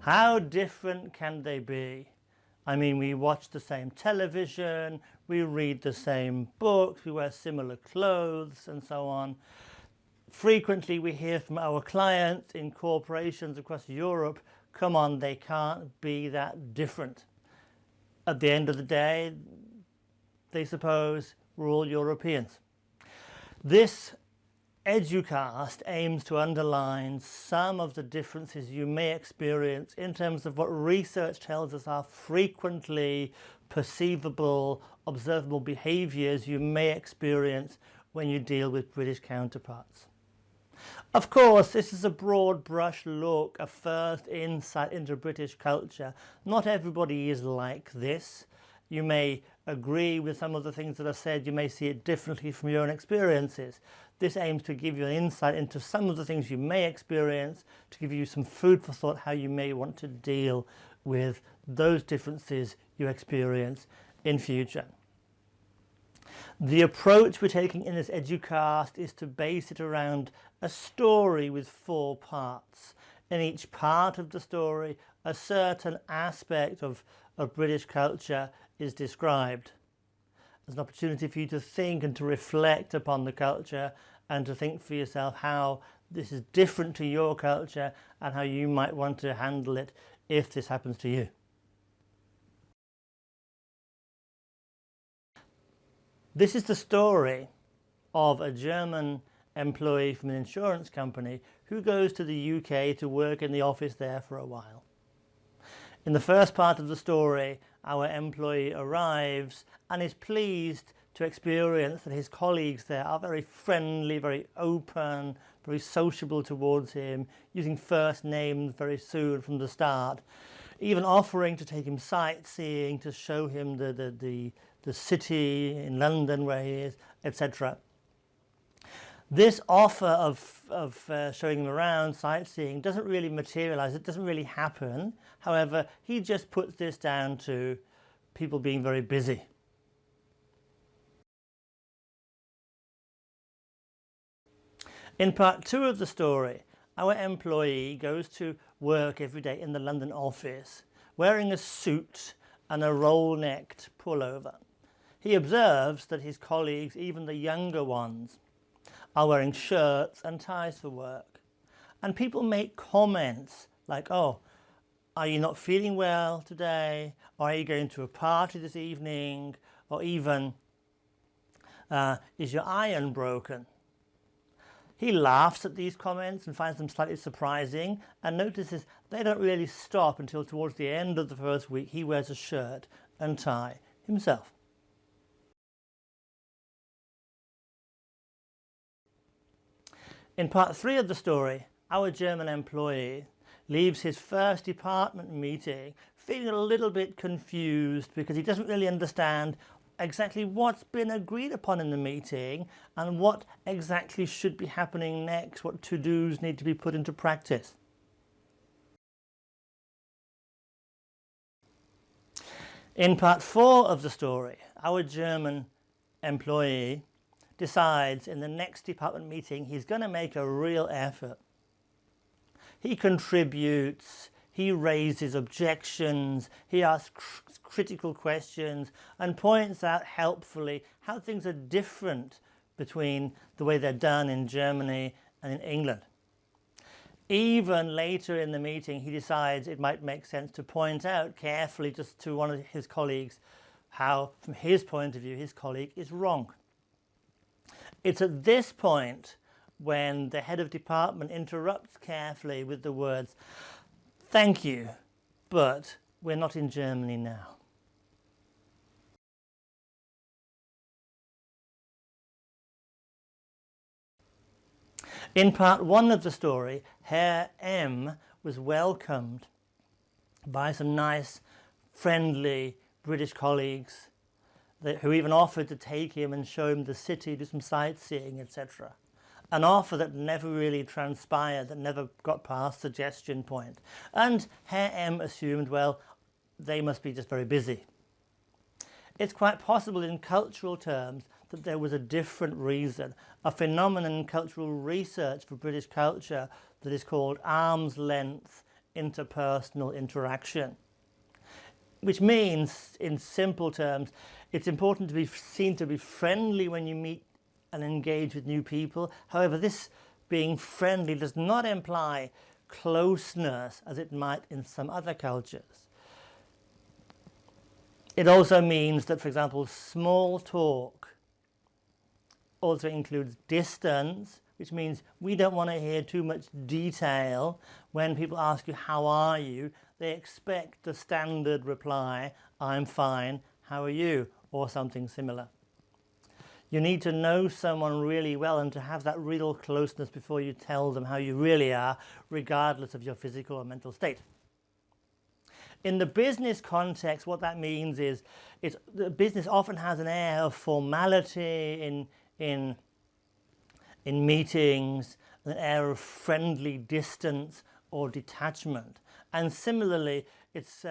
How different can they be? I mean, we watch the same television, we read the same books, we wear similar clothes and so on. Frequently we hear from our clients in corporations across Europe, come on, they can't be that different. At the end of the day, they suppose we're all Europeans. This Educast aims to underline some of the differences you may experience in terms of what research tells us are frequently perceivable, observable behaviours you may experience when you deal with British counterparts. Of course, this is a broad brush look, a first insight into British culture. Not everybody is like this. You may agree with some of the things that are said, you may see it differently from your own experiences. This aims to give you an insight into some of the things you may experience, to give you some food for thought how you may want to deal with those differences you experience in future. The approach we're taking in this Educast is to base it around a story with 4 parts. In each part of the story, a certain aspect of British culture is described. As an opportunity for you to think and to reflect upon the culture and to think for yourself how this is different to your culture and how you might want to handle it if this happens to you. This is the story of a German employee from an insurance company who goes to the UK to work in the office there for a while. In the first part of the story, our employee arrives and is pleased to experience that his colleagues there are very friendly, very open, very sociable towards him, using first names very soon from the start, even offering to take him sightseeing, to show him the city in London where he is, etc. This offer of showing him around, sightseeing, doesn't really materialize, it doesn't really happen. However, he just puts this down to people being very busy. In part 2 of the story, our employee goes to work every day in the London office wearing a suit and a roll-necked pullover. He observes that his colleagues, even the younger ones, are wearing shirts and ties for work. And people make comments like, oh, are you not feeling well today? Or are you going to a party this evening? Or even, is your iron broken? He laughs at these comments and finds them slightly surprising and notices they don't really stop until towards the end of the first week he wears a shirt and tie himself. In part 3 of the story, our German employee leaves his first department meeting feeling a little bit confused because he doesn't really understand exactly what's been agreed upon in the meeting and what exactly should be happening next, what to-dos need to be put into practice. In part 4 of the story, our German employee decides in the next department meeting he's going to make a real effort. He contributes, he raises objections, he asks critical questions and points out helpfully how things are different between the way they're done in Germany and in England. Even later in the meeting he decides it might make sense to point out carefully just to one of his colleagues how, from his point of view, his colleague is wrong. It's at this point when the head of department interrupts carefully with the words, "Thank you, but we're not in Germany now." In part 1 of the story, Herr M was welcomed by some nice, friendly British colleagues who even offered to take him and show him the city, do some sightseeing, etc. An offer that never really transpired, that never got past the suggestion point. And Herr M assumed, well, they must be just very busy. It's quite possible in cultural terms that there was a different reason, a phenomenon in cultural research for British culture that is called arm's length interpersonal interaction. Which means, in simple terms, it's important to be seen to be friendly when you meet and engage with new people. However, this being friendly does not imply closeness as it might in some other cultures. It also means that, for example, small talk also includes distance, which means we don't want to hear too much detail. When people ask you, how are you? They expect the standard reply, I'm fine, how are you? Or something similar. You need to know someone really well and to have that real closeness before you tell them how you really are, regardless of your physical or mental state. In the business context, what that means is the business often has an air of formality in meetings, an air of friendly distance or detachment. And similarly, it's